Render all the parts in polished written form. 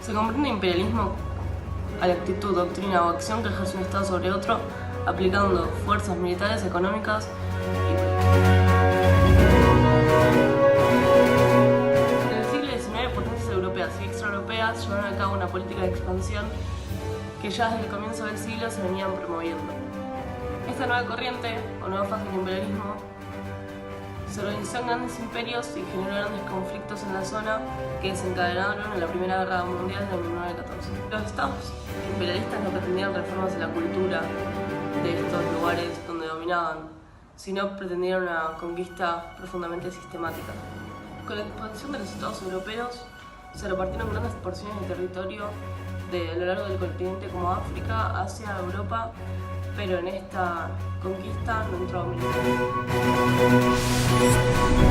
Se comprende imperialismo a la actitud, doctrina o acción que ejerce un Estado sobre otro, aplicando fuerzas militares, económicas y en el siglo XIX, potencias europeas y extraeuropeas llevaron a cabo una política de expansión que ya desde el comienzo del siglo se venían promoviendo. Esta nueva corriente, o nueva fase del imperialismo, se organizó en grandes imperios y generó grandes conflictos en la zona que desencadenaron en la Primera Guerra Mundial de 1914. Los estados imperialistas no pretendían reformas en la cultura de estos lugares donde dominaban, sino pretendieron una conquista profundamente sistemática. Con la expansión de los estados europeos se repartieron grandes porciones de territorio a lo largo del continente como África, Asia, Europa, pero en esta conquista no entró América.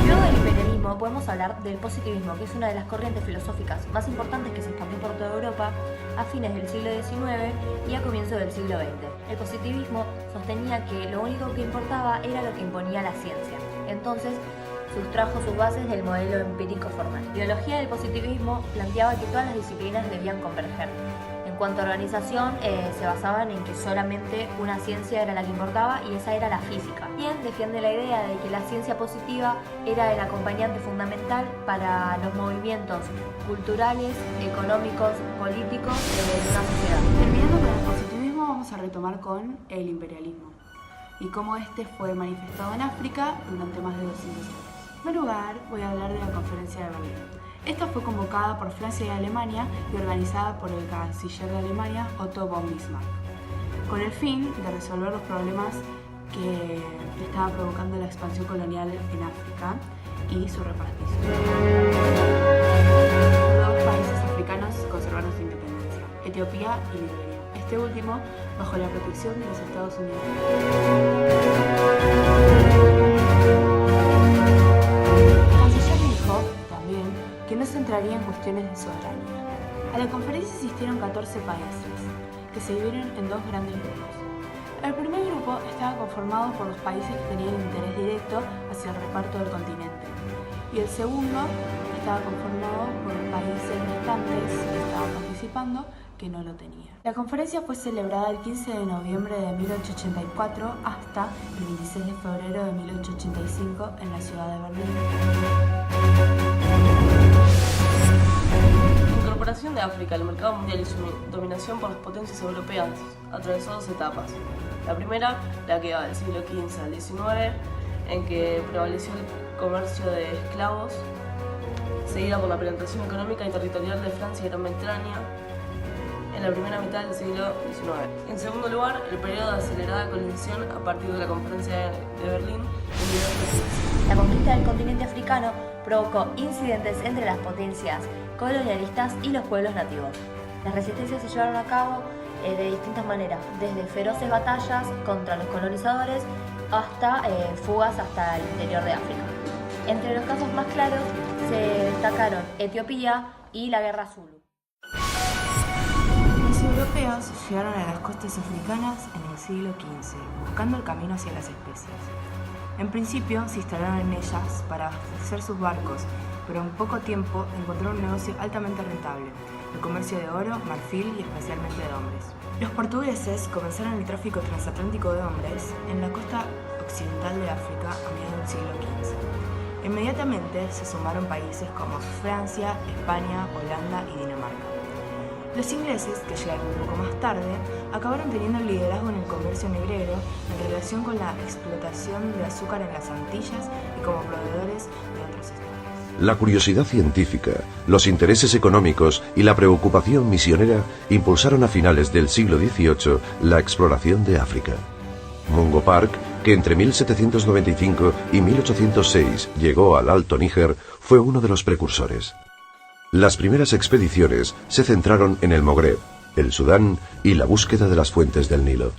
Luego del imperialismo podemos hablar del positivismo, que es una de las corrientes filosóficas más importantes que se expandió por toda Europa a fines del siglo XIX y a comienzos del siglo XX. El positivismo sostenía que lo único que importaba era lo que imponía la ciencia. Entonces, sustrajo sus bases del modelo empírico formal. La ideología del positivismo planteaba que todas las disciplinas debían converger. En cuanto a organización, se basaban en que solamente una ciencia era la que importaba y esa era la física. También defiende la idea de que la ciencia positiva era el acompañante fundamental para los movimientos culturales, económicos, políticos de una sociedad. Terminando con el positivismo, vamos a retomar con el imperialismo y cómo este fue manifestado en África durante más de 200 años. En primer lugar, voy a hablar de la Conferencia de Berlín. Esta fue convocada por Francia y Alemania y organizada por el canciller de Alemania, Otto von Bismarck, con el fin de resolver los problemas que estaba provocando la expansión colonial en África y su repartición. Dos países africanos conservaron su independencia, Etiopía y Liberia, este último bajo la protección de los Estados Unidos. Que no se entraría en cuestiones de soberanía. A la conferencia asistieron 14 países, que se dividieron en dos grandes grupos. El primer grupo estaba conformado por los países que tenían interés directo hacia el reparto del continente, y el segundo estaba conformado por los países restantes que estaban participando que no lo tenían. La conferencia fue celebrada el 15 de noviembre de 1884 hasta el 26 de febrero de 1885 en la ciudad de Berlín. La incorporación de África al mercado mundial y su dominación por las potencias europeas atravesó dos etapas. La primera, la que va del siglo XV al XIX, en que prevaleció el comercio de esclavos, seguida por la penetración económica y territorial de Francia y Gran Bretaña en la primera mitad del siglo XIX. En segundo lugar, el periodo de acelerada colonización a partir de la Conferencia de Berlín en 1915. La conquista del continente africano provocó incidentes entre las potencias colonialistas y los pueblos nativos. Las resistencias se llevaron a cabo de distintas maneras, desde feroces batallas contra los colonizadores hasta fugas hasta el interior de África. Entre los casos más claros se destacaron Etiopía y la Guerra Zulu. Los europeos llegaron a las costas africanas en el siglo XV, buscando el camino hacia las especias. En principio se instalaron en ellas para abastecer sus barcos, pero en poco tiempo encontraron un negocio altamente rentable, el comercio de oro, marfil y especialmente de hombres. Los portugueses comenzaron el tráfico transatlántico de hombres en la costa occidental de África a mediados del siglo XV. Inmediatamente se sumaron países como Francia, España, Holanda y Dinamarca. Los ingleses, que llegaron un poco más tarde, acabaron teniendo el liderazgo en el comercio negrero en relación con la explotación de azúcar en las Antillas y como proveedores de otros estados. La curiosidad científica, los intereses económicos y la preocupación misionera impulsaron a finales del siglo XVIII la exploración de África. Mungo Park, que entre 1795 y 1806 llegó al Alto Níger, fue uno de los precursores. Las primeras expediciones se centraron en el Magreb, el Sudán y la búsqueda de las fuentes del Nilo.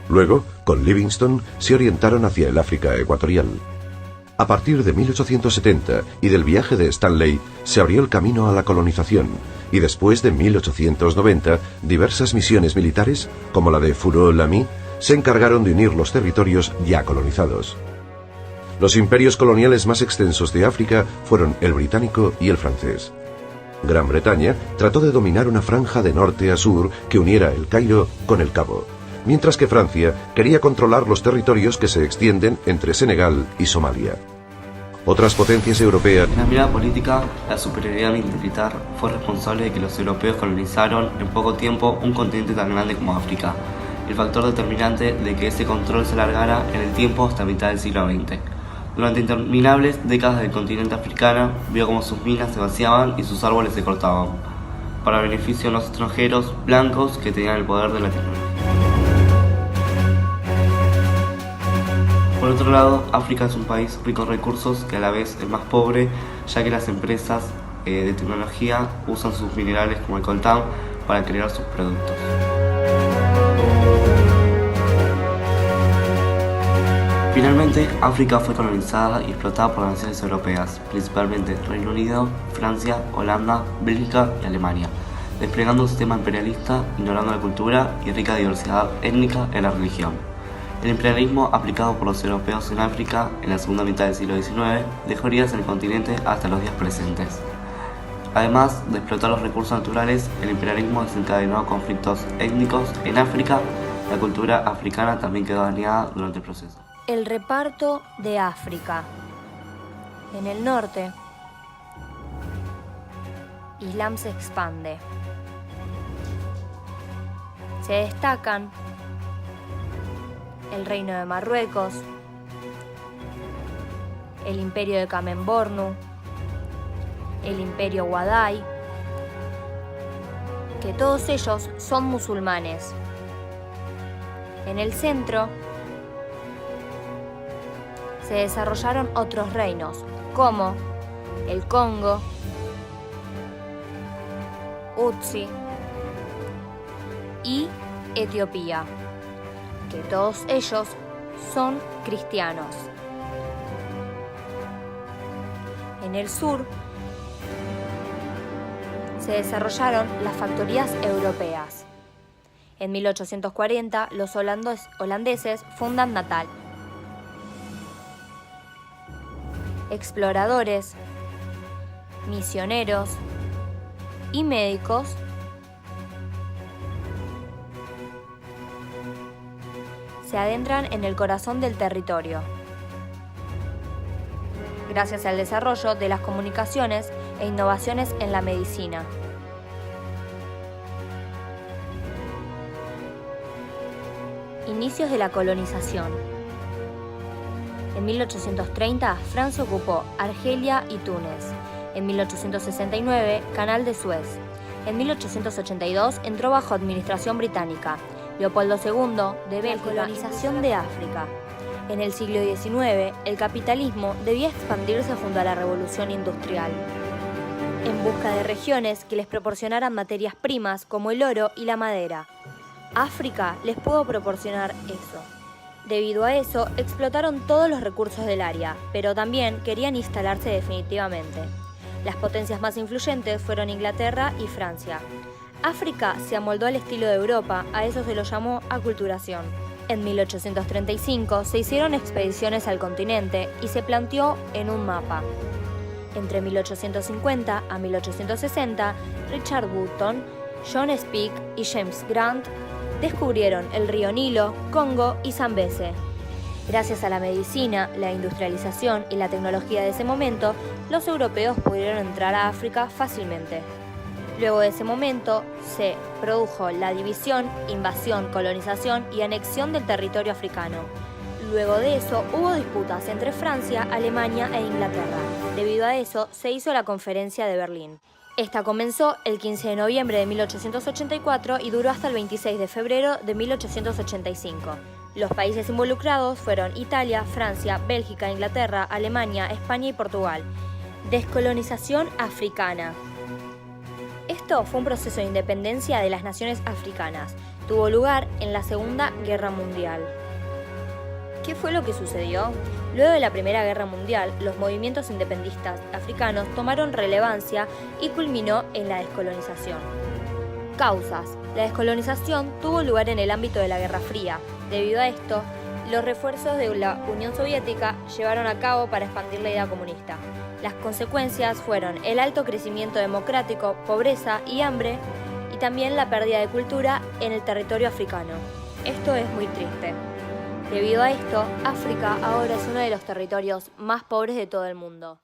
Luego, con Livingstone, se orientaron hacia el África ecuatorial. A partir de 1870 y del viaje de Stanley, se abrió el camino a la colonización, y después de 1890, diversas misiones militares, como la de Furo Lamy, se encargaron de unir los territorios ya colonizados. Los imperios coloniales más extensos de África fueron el británico y el francés. Gran Bretaña trató de dominar una franja de norte a sur que uniera el Cairo con el Cabo, mientras que Francia quería controlar los territorios que se extienden entre Senegal y Somalia. Otras potencias europeas. En la mirada política, la superioridad militar fue responsable de que los europeos colonizaron en poco tiempo un continente tan grande como África, el factor determinante de que ese control se alargara en el tiempo hasta mitad del siglo XX. Durante interminables décadas del continente africano, vio cómo sus minas se vaciaban y sus árboles se cortaban, para beneficio de los extranjeros blancos que tenían el poder de la tecnología. Por otro lado, África es un país rico en recursos que a la vez es más pobre, ya que las empresas de tecnología usan sus minerales como el coltán para crear sus productos. Finalmente, África fue colonizada y explotada por las naciones europeas, principalmente Reino Unido, Francia, Holanda, Bélgica y Alemania, desplegando un sistema imperialista, ignorando la cultura y rica diversidad étnica en la religión. El imperialismo aplicado por los europeos en África en la segunda mitad del siglo XIX dejó heridas en el continente hasta los días presentes. Además de explotar los recursos naturales, el imperialismo desencadenó conflictos étnicos en África. La cultura africana también quedó dañada durante el proceso. El reparto de África. En el norte, Islam se expande. Se destacan el Reino de Marruecos, el Imperio de Kamembornu, el Imperio Wadai, que todos ellos son musulmanes. En el centro se desarrollaron otros reinos, como el Congo, Utsi y Etiopía, que todos ellos son cristianos. En el sur se desarrollaron las factorías europeas. En 1840 los holandeses fundan Natal. Exploradores, misioneros y médicos se adentran en el corazón del territorio, gracias al desarrollo de las comunicaciones e innovaciones en la medicina. Inicios de la colonización. En 1830, Francia ocupó Argelia y Túnez. En 1869, Canal de Suez. En 1882, entró bajo administración británica. Leopoldo II de Bélgica. La colonización de África. En el siglo XIX, el capitalismo debía expandirse junto a la revolución industrial, en busca de regiones que les proporcionaran materias primas como el oro y la madera. África les pudo proporcionar eso. Debido a eso, explotaron todos los recursos del área, pero también querían instalarse definitivamente. Las potencias más influyentes fueron Inglaterra y Francia. África se amoldó al estilo de Europa, a eso se lo llamó aculturación. En 1835 se hicieron expediciones al continente y se planteó en un mapa. Entre 1850 a 1860, Richard Button, John Speke y James Grant descubrieron el río Nilo, Congo y Zambeze. Gracias a la medicina, la industrialización y la tecnología de ese momento, los europeos pudieron entrar a África fácilmente. Luego de ese momento se produjo la división, invasión, colonización y anexión del territorio africano. Luego de eso hubo disputas entre Francia, Alemania e Inglaterra. Debido a eso se hizo la Conferencia de Berlín. Esta comenzó el 15 de noviembre de 1884 y duró hasta el 26 de febrero de 1885. Los países involucrados fueron Italia, Francia, Bélgica, Inglaterra, Alemania, España y Portugal. Descolonización africana. Esto fue un proceso de independencia de las naciones africanas. Tuvo lugar en la Segunda Guerra Mundial. ¿Qué fue lo que sucedió? Luego de la Primera Guerra Mundial, los movimientos independistas africanos tomaron relevancia y culminó en la descolonización. Causas. La descolonización tuvo lugar en el ámbito de la Guerra Fría. Debido a esto, los refuerzos de la Unión Soviética llevaron a cabo para expandir la idea comunista. Las consecuencias fueron el alto crecimiento democrático, pobreza y hambre, y también la pérdida de cultura en el territorio africano. Esto es muy triste. Debido a esto, África ahora es uno de los territorios más pobres de todo el mundo.